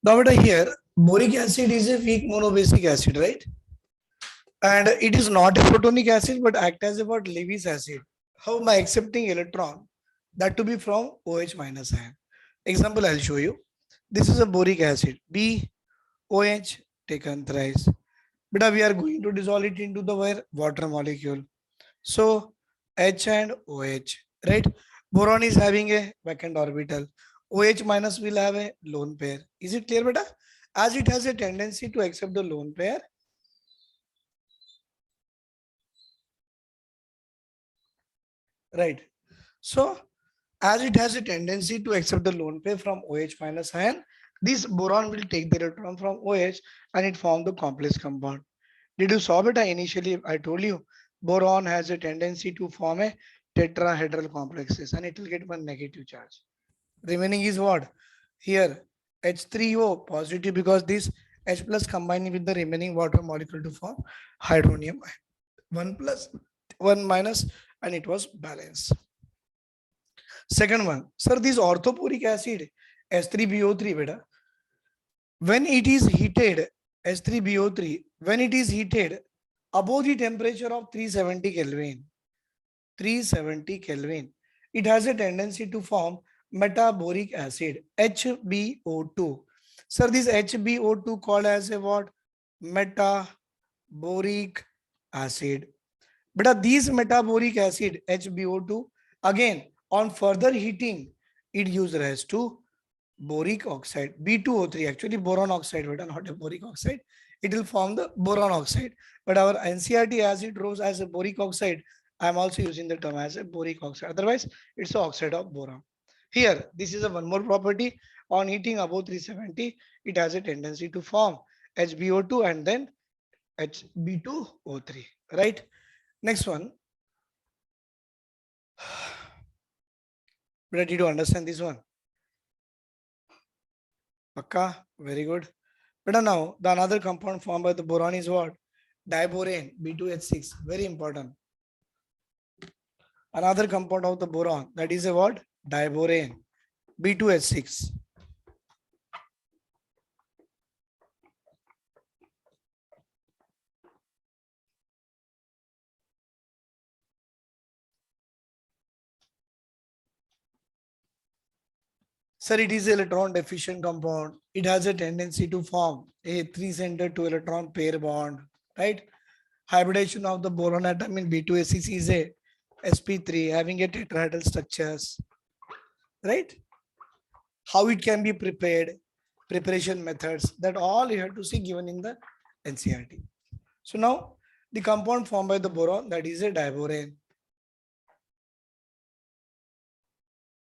Now, here, boric acid is a weak monobasic acid, right? And it is not a protonic acid, but act as a what? Lewis acid. How am I accepting electron? That to be from OH minus ion. Example, I'll show you. This is a boric acid. BOH taken thrice. But we are going to dissolve it into the where? Water molecule. So H and OH, right? Boron is having a vacant orbital. OH minus will have a lone pair. Is it clear, beta? As it has a tendency to accept the lone pair, right? So as it has a tendency to accept the lone pair from OH minus ion, this boron will take the electron from OH and it form the complex compound. Did you saw it? Initially, I told you boron has a tendency to form a tetrahedral complexes and it will get one negative charge. Remaining is what? Here H3O positive because this H plus combining with the remaining water molecule to form hydronium. 1 plus 1 minus and it was balanced. Second one, sir, this orthoporic acid S3BO3 beta, when it is heated, S3BO3, when it is heated above the temperature of 370 Kelvin, 370 Kelvin, it has a tendency to form metaboric acid, HbO2. Sir, this HbO2 called as a what? Metaboric acid. But these metaboric acid, HbO2, again, on further heating, it gives rise to boric oxide, B2O3, actually boron oxide, but not a boric oxide. It will form the boron oxide. But our NCRT, as it rose as a boric oxide, I am also using the term as a boric oxide. Otherwise, it's the oxide of boron. Here, this is a one more property. On heating above 370, it has a tendency to form HbO2 and then HB2O3, right? Next one. But did you understand this one? Akka, very good. But now the another compound formed by the boron is what? Diborane, B2H6, very important. Another compound of the boron, that is a what? Diborane, B2H6. Sir, it is electron deficient compound. It has a tendency to form a 3-center 2-electron pair bond, right? Hybridization of the boron atom in B2H6 is a sp3 having a tetrahedral structures, right? How it can be prepared, preparation methods, that all you have to see given in the NCRT. So now the compound formed by the boron, that is a diborane.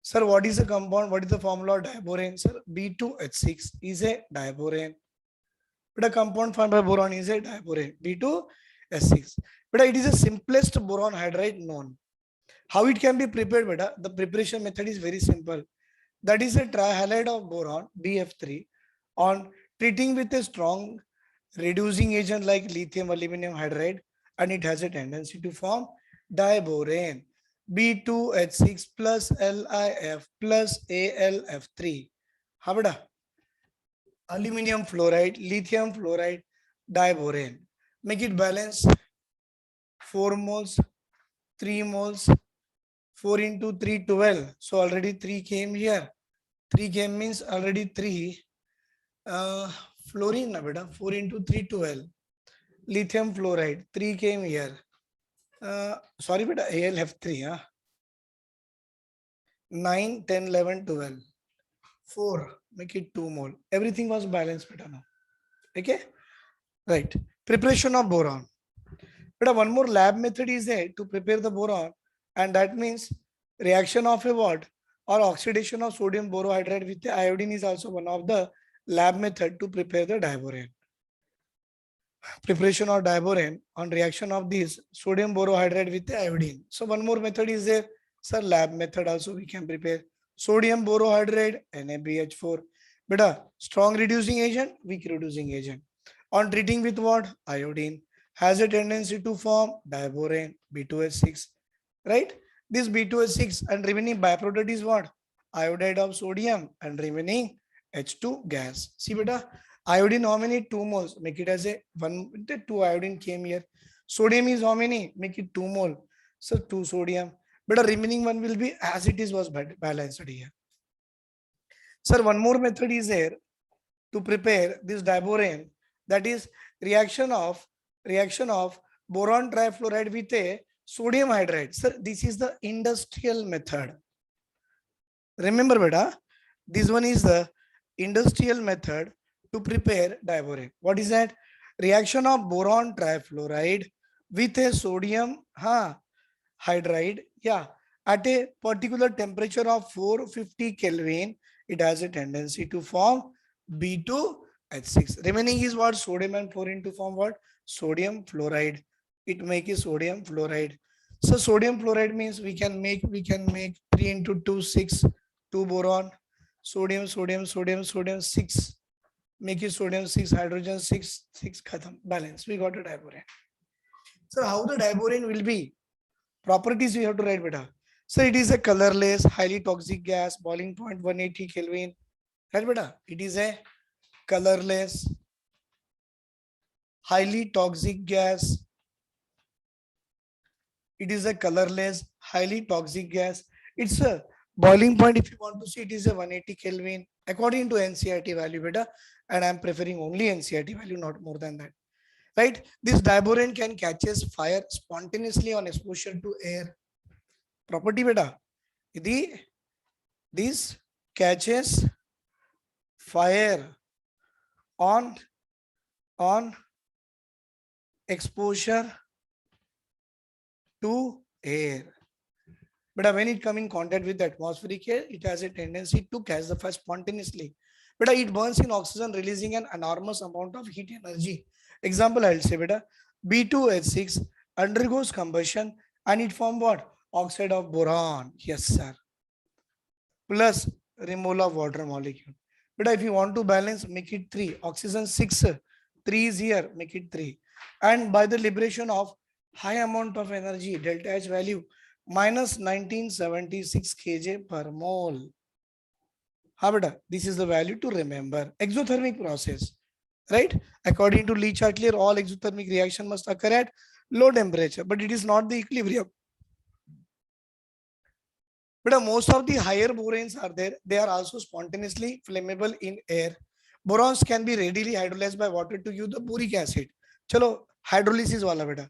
Sir, what is the compound? What is the formula of diborane? Sir, B2H6 is a diborane. But a compound formed by boron is a diborane, B2H6. But it is the simplest boron hydride known. How it can be prepared, beta? The preparation method is very simple. That is a trihalide of boron, BF3, on treating with a strong reducing agent like lithium aluminum hydride, and it has a tendency to form diborane, B2H6 plus LiF plus AlF3. How about aluminum fluoride, lithium fluoride, diborane. Make it balance 4 moles, 3 moles, 4 into 3, 12. So already 3 came here. 3 came means already 3. Fluorine, 4 into 3, 12. Lithium fluoride, 3 came here. Sorry, beta, AlF3. 9, 10, 11, 12. 4, make it 2 mole. Everything was balanced, beta now. Okay? Right. Preparation of boron. But one more lab method is there to prepare the boron, and that means reaction of a what? Or oxidation of sodium borohydride with the iodine is also one of the lab method to prepare the diborane. Preparation of diborane on reaction of this sodium borohydride with the iodine. So one more method is there. Sir, lab method also we can prepare sodium borohydride, NaBH4. But strong reducing agent, weak reducing agent. On treating with what? Iodine has a tendency to form diborane, B2H6, right? This B2H6 and remaining byproduct is what? Iodide of sodium and remaining H2 gas. See beta, iodine how many? 2 moles. Make it as a 1, 2 iodine came here. Sodium is how many? Make it 2 mole. So 2 sodium. But the remaining one will be as it is was balanced here. Sir, one more method is there to prepare this diborane. That is reaction of boron trifluoride with a sodium hydride. Sir, this is the industrial method. Remember, beta, this one is the industrial method to prepare diborane. What is that? Reaction of boron trifluoride with a sodium hydride. Yeah, at a particular temperature of 450 Kelvin, it has a tendency to form B2H6. Remaining is what? Sodium and fluorine to form what? Sodium fluoride. It makes sodium fluoride. So sodium fluoride means we can make 3 into 2 6, 2 boron, sodium 6, make it sodium 6, hydrogen 6 khatam, balance. We got a diborane. So how the diborane will be? Properties we have to write, beta. So it is a colorless, highly toxic gas, boiling point 180 Kelvin. Right, beta? It is a colorless, highly toxic gas. It is a colorless, highly toxic gas. It's a boiling point. If you want to see, it is a 180 Kelvin according to NCRT value, beta. And I'm preferring only NCRT value, not more than that. Right? This diborane can catches fire spontaneously on exposure to air. Property, beta. This catches fire on exposure to air. But when it comes in contact with the atmospheric air, it has a tendency to catch the fire spontaneously. But it burns in oxygen, releasing an enormous amount of heat energy. Example, I'll say, beta, B2H6 undergoes combustion and it forms what? Oxide of boron. Yes, sir. Plus removal of water molecule. But if you want to balance, make it 3. Oxygen 6, 3 is here, make it 3. And by the liberation of high amount of energy, delta H value, minus 1976 kJ per mole. This is the value to remember. Exothermic process, right? According to Lee Chatelier, all exothermic reaction must occur at low temperature, but it is not the equilibrium. But most of the higher boranes are there. They are also spontaneously flammable in air. Borons can be readily hydrolyzed by water to give the boric acid. Chalo, hydrolysis wala beta.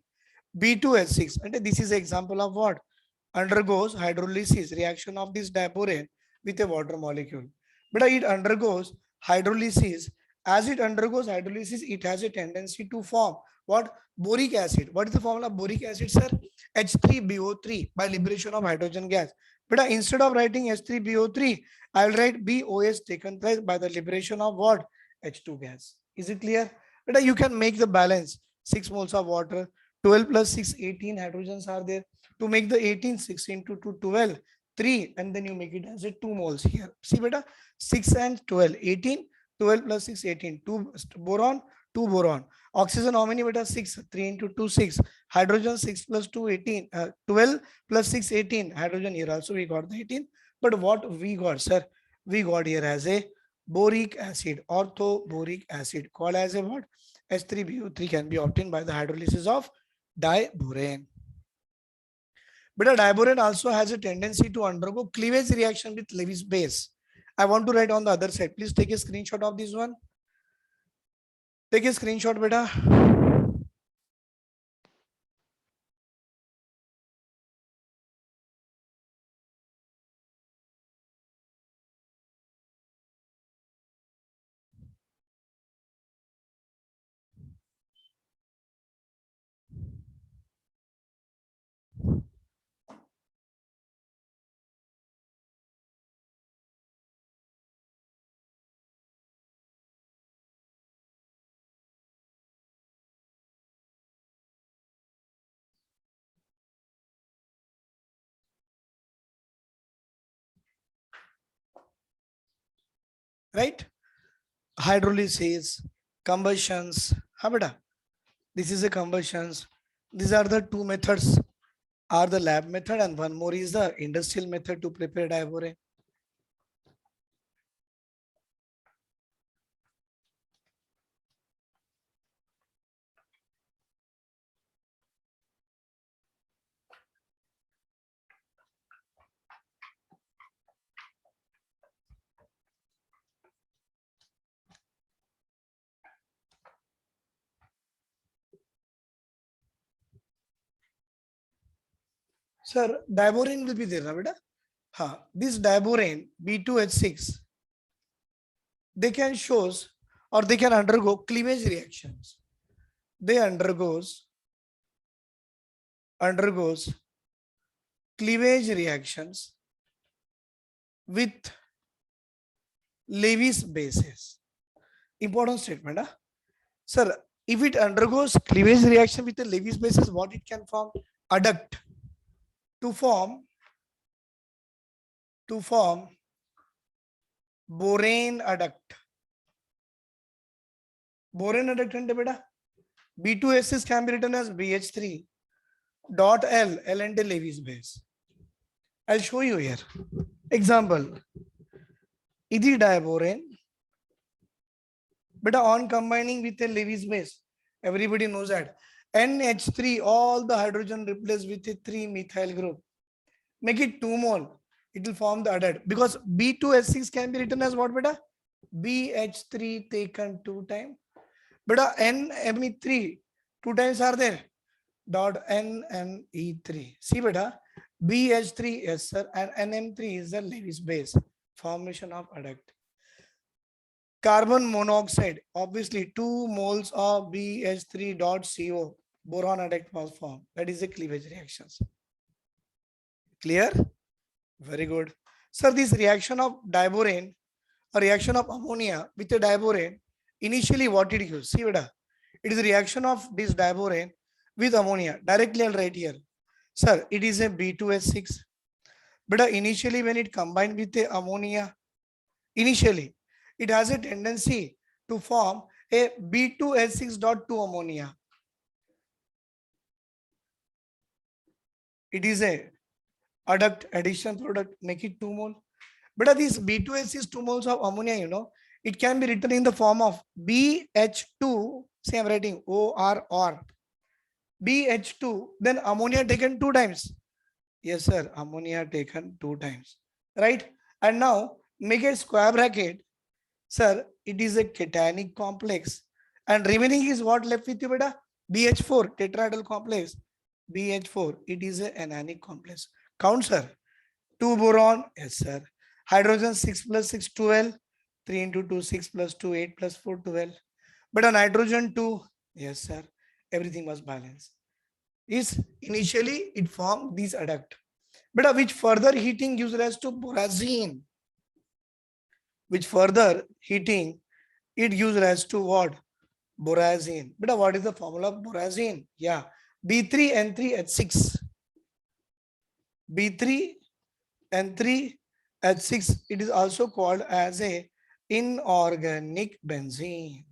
B2H6. And this is an example of what? Undergoes hydrolysis, reaction of this diborane with a water molecule. But it undergoes hydrolysis. As it undergoes hydrolysis, it has a tendency to form what? Boric acid. What is the formula of boric acid, sir? H3BO3 by liberation of hydrogen gas. But instead of writing H3BO3, I will write BOS taken place by the liberation of what? H2 gas. Is it clear? But you can make the balance. 6 moles of water, 12 plus 6, 18 hydrogens are there. To make the 18, 6 into 2, 12, 3, and then you make it as a 2 moles here. See, beta, 6 and 12, 18, 12 plus 6, 18, 2 boron, 2 boron. Oxygen, how many, beta? 6, 3 into 2, 6. Hydrogen, 6 plus 2, 18. 12 plus 6, 18. Hydrogen here also we got the 18. But what we got, sir? We got here as a boric acid, orthoboric acid, called as a what? H3BO3 can be obtained by the hydrolysis of diborane. But a diborane also has a tendency to undergo cleavage reaction with Lewis base. I want to write on the other side. Please take a screenshot of this one. Take a screenshot, beta. Right? Hydrolysis, combustions. Beta. This is a combustions. These are the two methods. Are the lab method, and one more is the industrial method to prepare diborane. sir, diborane will be there na beta. This diborane B2H6, they can shows or they can undergo cleavage reactions. They undergoes cleavage reactions with Lewis bases. Important statement. Sir, if it undergoes cleavage reaction with the Lewis bases, what it can form? Adduct. To form borane adduct. Borane adduct ante beta B2S can be written as BH3 dot L and Lewis base. I'll show you here. Example. Idi diborane. But on combining with a Lewis base, everybody knows that NH3, all the hydrogen replaced with a 3-methyl group. Make it 2 mole. It will form the adduct. Because B2S6 can be written as what, beta? BH3 taken 2 times. Beta NMe3, 2 times are there. Dot NMe3. See, beta, BH3, yes, sir, and NM3 is the Lewis base. Formation of adduct. Carbon monoxide, obviously 2 moles of BH3.CO, boron adduct was formed. That is a cleavage reactions. Clear? Very good. Sir, this reaction of diborane, a reaction of ammonia with a diborane, initially what did you see? It is a reaction of this diborane with ammonia. Directly I'll write here. Sir, it is a B2S6. But initially when it combined with the ammonia, initially it has a tendency to form a B2S6.2 ammonia. It is a adduct addition product, make it 2 mole. But this B2S6 2 moles of ammonia, it can be written in the form of BH2, say I'm writing OR, BH2, then ammonia taken 2 times. Yes, sir, ammonia taken 2 times, right? And now make a square bracket. Sir, it is a cationic complex. And remaining is what left with you, beta? BH4, tetrahedral complex. BH4, it is a anionic complex. Count, sir. 2 boron, yes, sir. Hydrogen 6 plus 6, 12. 3 into 2, 6 plus 2, 8 plus 4, 12. But a nitrogen 2, yes, sir. Everything was balanced. Is initially it formed these adduct. But which further heating gives rise to borazine. Which further heating, it gives rise to what? Borazine. But what is the formula of borazine? Yeah, B3N3H6. B3N3H6. It is also called as a inorganic benzene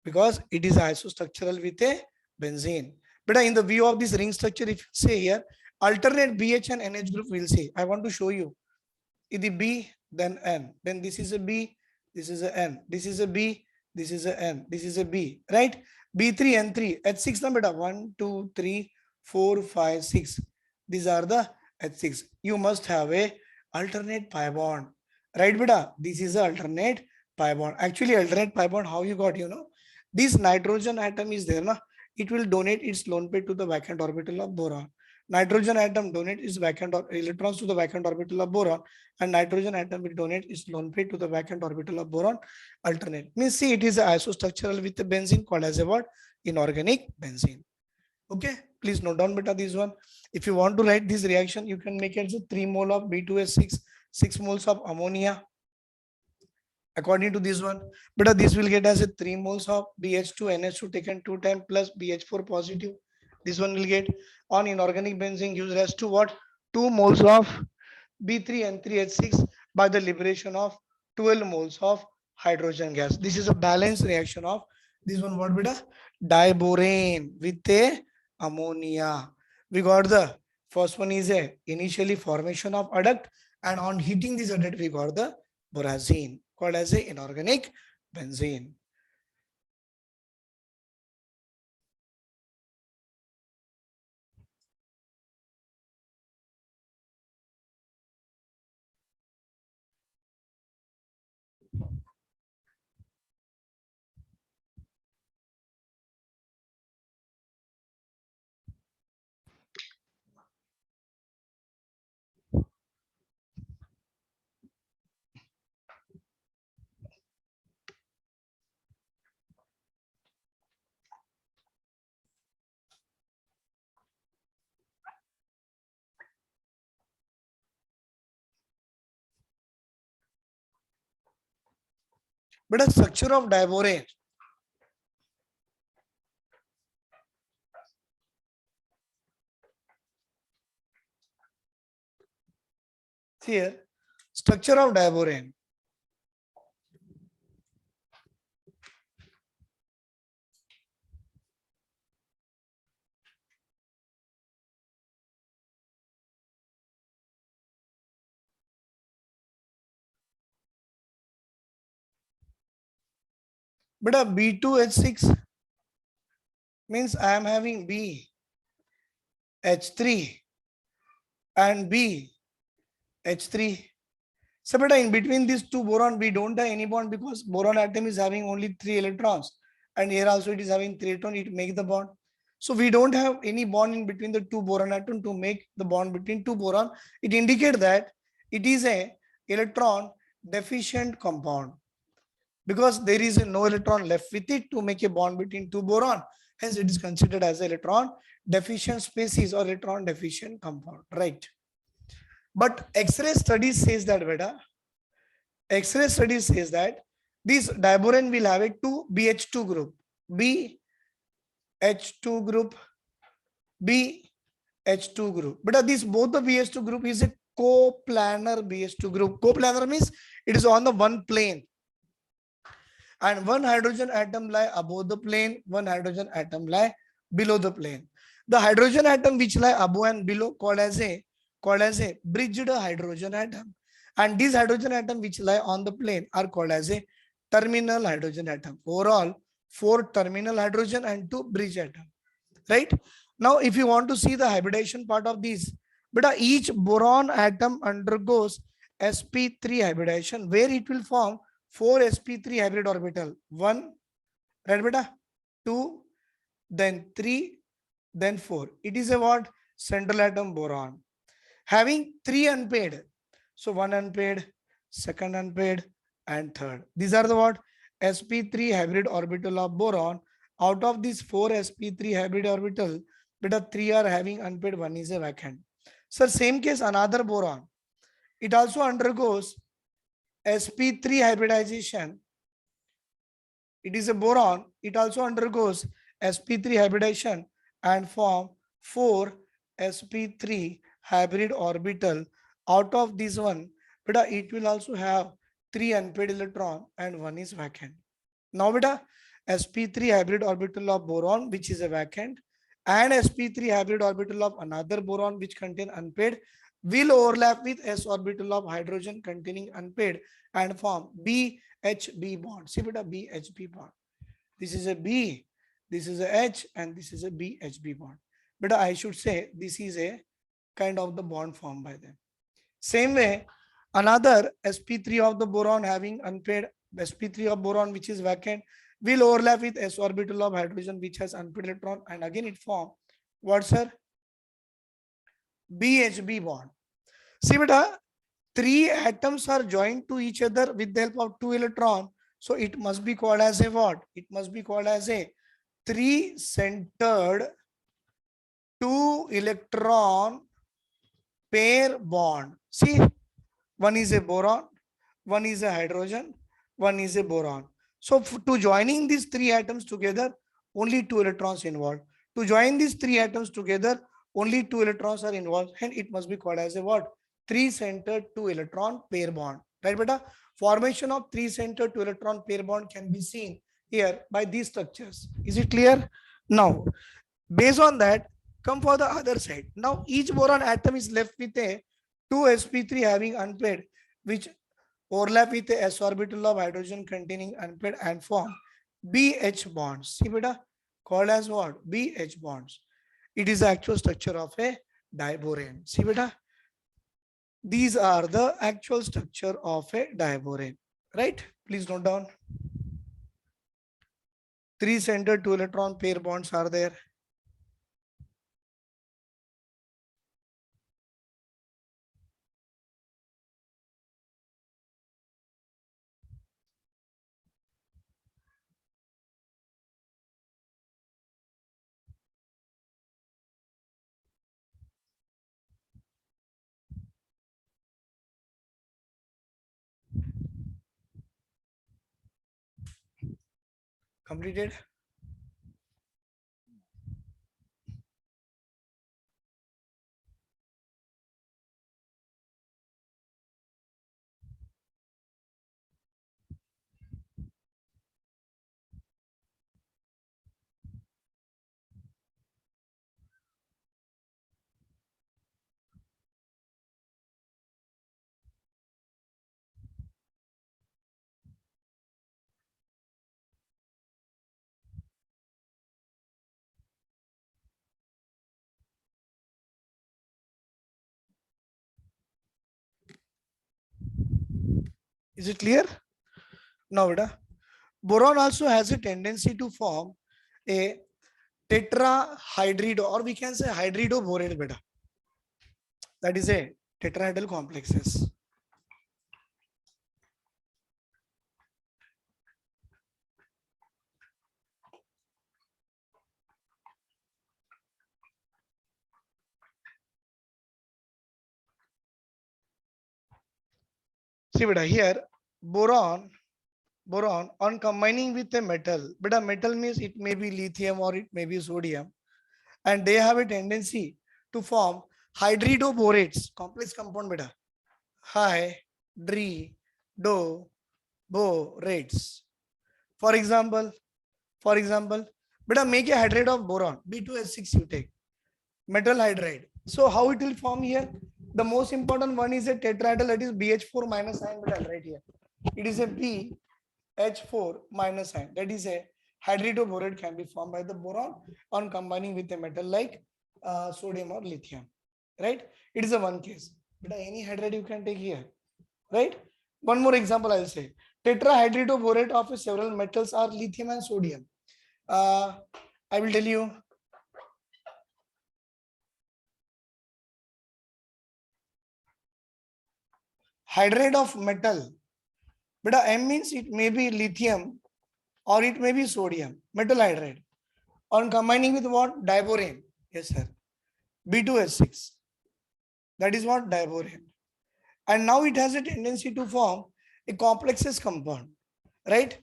because it is isostructural with a benzene. But in the view of this ring structure, if you say here, alternate BH and NH group, we'll say. I want to show you. The B, then N. Then this is a B, this is a N. This is a B, this is a N. This is a B, right? B3, N3, H6 number 1, 2, 3, 4, 5, 6. These are the H6. You must have a alternate pi bond, right, beta? This is a alternate pi bond. Actually, alternate pi bond, how you got, this nitrogen atom is there, na? It will donate its lone pair to the vacant orbital of boron. Nitrogen atom donate its vacant electrons to the vacant orbital of boron, and nitrogen atom will donate its lone pair to the vacant orbital of boron alternate. Means see, it is isostructural with the benzene called as a what? Inorganic benzene. Okay, please note down beta this one. If you want to write this reaction, you can make it as 3 mole of B2S6, 6 moles of ammonia. According to this one, but this will get as a 3 moles of BH2 NH2 taken 2 times plus BH4 positive. This one will get on inorganic benzene gives rise to what? 2 moles of B3N3H6 by the liberation of 12 moles of hydrogen gas. This is a balanced reaction of this one, what beta? Diborane with a ammonia. We got the first one is a initially formation of adduct, and on heating this adduct we got the borazine called as a inorganic benzene. But a structure of diborane. Here, structure of diborane. But a B2H6 means I am having BH3 and BH3. So, but in between these two boron, we don't have any bond because boron atom is having only 3 electrons, and here also it is having 3 electrons. It makes the bond. So we don't have any bond in between the two boron atom to make the bond between two boron. It indicates that it is a electron deficient compound because there is no electron left with it to make a bond between two boron. Hence, it is considered as electron deficient species or electron deficient compound, right? But X-ray studies says that beta. X-ray studies says that this diborane will have a two BH2 group, BH2 group, BH2 group. But this both the BH2 group is a coplanar BH2 group. Coplanar means it is on the one plane, and one hydrogen atom lie above the plane, one hydrogen atom lie below the plane. The hydrogen atom which lie above and below called as a bridged hydrogen atom, and these hydrogen atom which lie on the plane are called as a terminal hydrogen atom. Overall, 4 terminal hydrogen and 2 bridge atom, right? Now if you want to see the hybridization part of these, but each boron atom undergoes sp3 hybridization where it will form 4 sp3 hybrid orbital. 1, right beta, 2, then 3, then 4. It is a what? Central atom boron having 3 unpaired. So 1 unpaired, second unpaired, and third. These are the what? sp3 hybrid orbital of boron. Out of these 4 sp3 hybrid orbital, beta 3 are having unpaired, 1 is a vacant. So same case another boron. It also undergoes sp3 hybridization. It is a boron. It also undergoes sp3 hybridization and form 4 sp3 hybrid orbital. Out of this one, beta, it will also have 3 unpaired electron and 1 is vacant. Now beta, sp3 hybrid orbital of boron which is a vacant and sp3 hybrid orbital of another boron which contain unpaired will overlap with s orbital of hydrogen containing unpaired and form BHB bond. See beta, BHB bond. This is a B, this is a H, and this is a BHB bond. But I should say this is a kind of the bond formed by them. Same way, another sp3 of the boron having unpaired sp3 of boron which is vacant will overlap with s orbital of hydrogen which has unpaired electron, and again it form what, sir? BHB bond. See beta, 3 atoms are joined to each other with the help of 2 electrons. So it must be called as a what? It must be called as a 3-centered 2 electron pair bond. See, one is a boron, one is a hydrogen, one is a boron. So to joining these 3 atoms together, only 2 electrons involved. To join these 3 atoms together, only 2 electrons are involved, and it must be called as a what? 3-centered 2 electron pair bond. Right, beta? Formation of 3-centered 2 electron pair bond can be seen here by these structures. Is it clear? Now, based on that, come for the other side. Now, each boron atom is left with a 2 sp3 having unpaired, which overlap with a s orbital of hydrogen containing unpaired and form BH bonds. See beta, called as what? BH bonds. It is the actual structure of a diborane. See beta, these are the actual structure of a diborane, right? Please note down. 3-centered 2 electron pair bonds are there. Completed? Is it clear? Now, beta, boron also has a tendency to form a tetrahydrido, or we can say hydridoborate, beta. That is a tetrahedral complexes. See, beta, here boron on combining with a metal. Beta, metal means it may be lithium or it may be sodium, and they have a tendency to form hydridoborates, complex compound, beta. Hydridoborates. For example, beta, make a hydride of boron, B2S6 you take, metal hydride. So how it will form here? The most important one is a tetrahedral, that is BH4 minus ion, beta, right here. It is a BH4 minus ion. That is a hydridoborate can be formed by the boron on combining with a metal like sodium or lithium. Right? It is a one case. But any hydride you can take here. Right? One more example I'll say. Tetrahydridoborate of several metals are lithium and sodium. I will tell you. Hydride of metal. But M means it may be lithium or it may be sodium, metal hydride. On combining with what? Diborane. Yes, sir. B2S6. That is what? Diborane. And now it has a tendency to form a complexes compound. Right?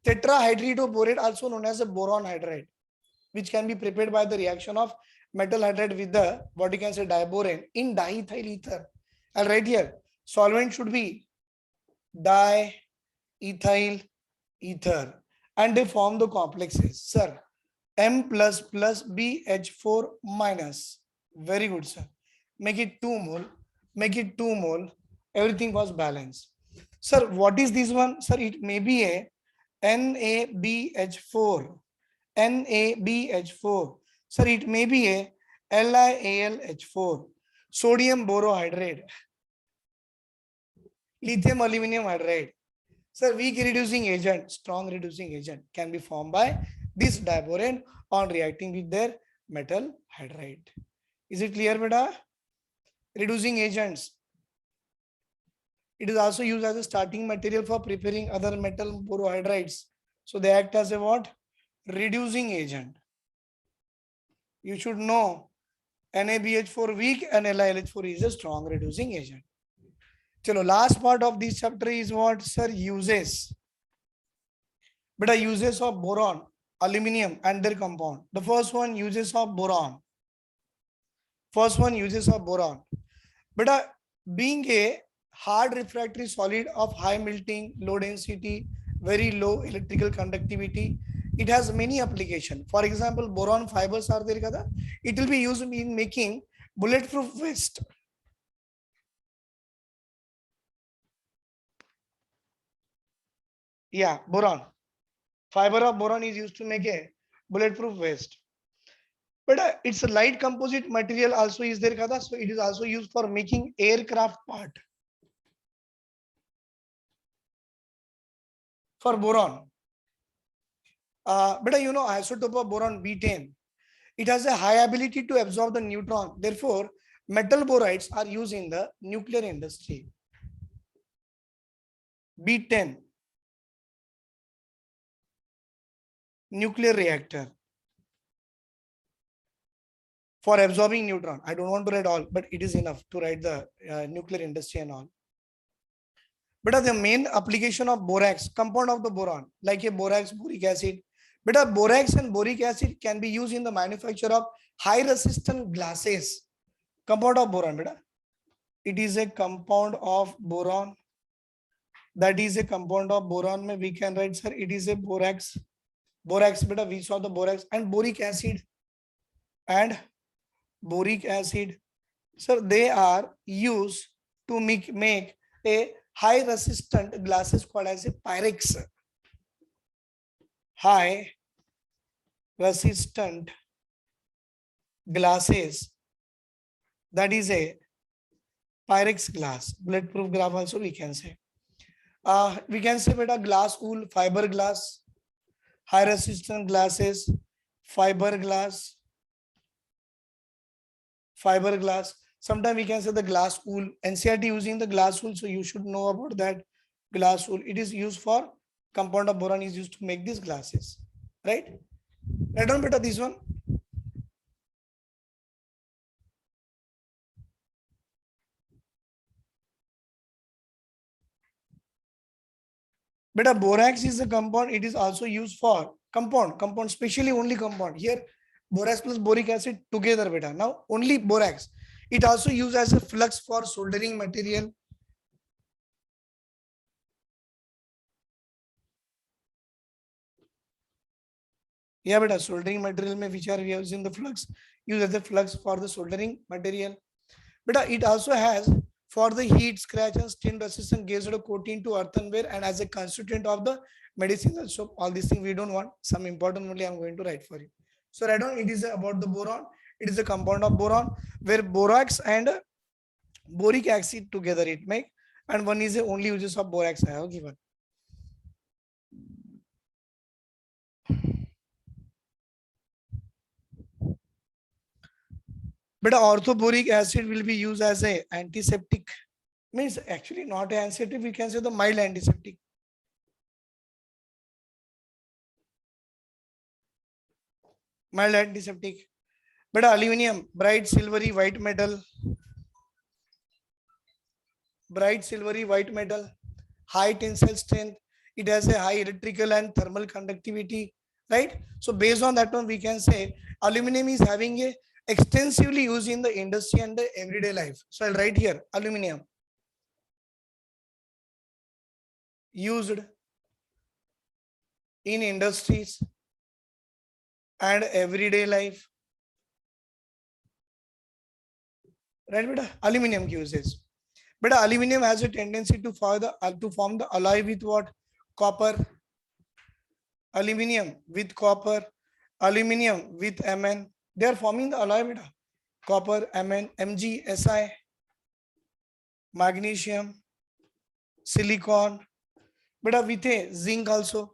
Tetrahydridoborate, also known as a boron hydride, which can be prepared by the reaction of metal hydride with the, what you can say, diborane in diethyl ether. I'll write here. Solvent should be diethyl ether. And they form the complexes. Sir, M plus plus BH4 minus. Very good, sir. Make it 2 mole. Make it 2 mole. Everything was balanced. Sir, what is this one? Sir, it may be a NaBH4. NaBH4. Sir, it may be a LiAlH4. Sodium borohydride. Lithium aluminum hydride. Sir, weak reducing agent, strong reducing agent can be formed by this diborane on reacting with their metal hydride. Is it clear, beta? Reducing agents. It is also used as a starting material for preparing other metal borohydrides. So they act as a what? Reducing agent. You should know NaBH4 weak and LiLH4 is a strong reducing agent. Chalo, last part of this chapter is what, sir? Uses. But uses of boron, aluminum and their compound. The first one, uses of boron. First one, uses of boron. But being a hard refractory solid of high melting, low density, very low electrical conductivity, it has many applications. For example, boron fibers are there kada. It will be used in making bulletproof vest. Yeah, boron. Fiber of boron is used to make a bulletproof vest. But it's a light composite material also is there kada. So it is also used for making aircraft part. For boron. But you know, isotope of boron B10, it has a high ability to absorb the neutron. Therefore, metal borides are used in the nuclear industry. B10, nuclear reactor for absorbing neutron. I don't want to write all, but it is enough to write the nuclear industry and all. But the main application of borax, compound of the boron, like a borax, boric acid, Beta, borax and boric acid can be used in the manufacture of high resistant glasses. Compound of boron, beta. It is a compound of boron. That is a compound of boron. We can write, sir, it is a borax. Borax, beta, we saw the borax and boric acid. And boric acid. So they are used to make a high resistant glasses called as a Pyrex. High resistant glasses, that is a Pyrex glass, bulletproof glass also we can say. We can say beta glass wool, fiber glass, high resistant glasses, fiber glass. Sometimes we can say the glass wool. NCERT using the glass wool, so you should know about that glass wool. It is used for compound of boron is used to make these glasses, right? Write down beta this one. Beta borax is a compound. It is also used for compound, specially only compound. Here borax plus boric acid together beta. Now only borax. It also used as a flux for soldering material. Yeah beta, soldering material में which are using the flux, use as a flux for the soldering material. Beta, it also has for the heat, scratch and stain resistant gaze coating to earthenware and as a constituent of the medicine. So all these things we don't want. Some important only I'm going to write for you. So write down, it is about the boron. It is a compound of boron where borax and boric acid together it make, and one is the only uses of borax I have given. But orthoboric acid will be used as a antiseptic. Means actually not an antiseptic, we can say the mild antiseptic. Mild antiseptic. But aluminium, bright silvery white metal. Bright silvery white metal, high tensile strength. It has a high electrical and thermal conductivity, right? So based on that one, we can say aluminum is having a extensively used in the industry and the everyday life. So I'll write here aluminum used in industries and everyday life. Right, beta? Aluminum uses. But aluminum has a tendency to form the alloy with what? Copper. Aluminum with copper. Aluminum with Mn. They are forming the alloy beta. Copper, Mn, Mg, Si, magnesium, silicon. But with a zinc also,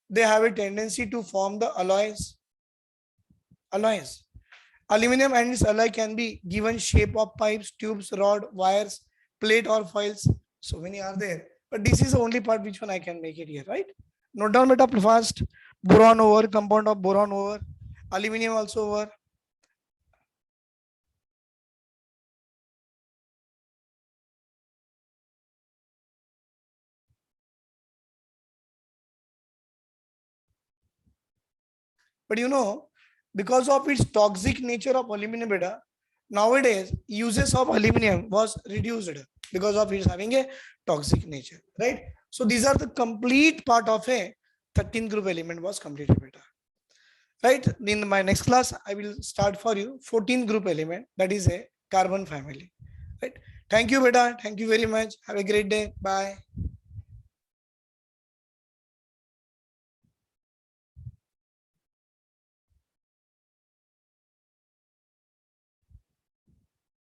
they have a tendency to form the alloys. Aluminum and its alloy can be given shape of pipes, tubes, rod, wires, plate or foils. So many are there. But this is the only part which one I can make it here, right? Note down beta fast. Boron over, compound of boron over, aluminum also over. But you know, because of its toxic nature of aluminum beta, nowadays uses of aluminum was reduced because of its having a toxic nature, right? So these are the complete part of a 13th group element was completed beta. Right, in my next class I will start for you 14th group element, that is a carbon family. Right, thank you beta, thank you very much, have a great day, bye.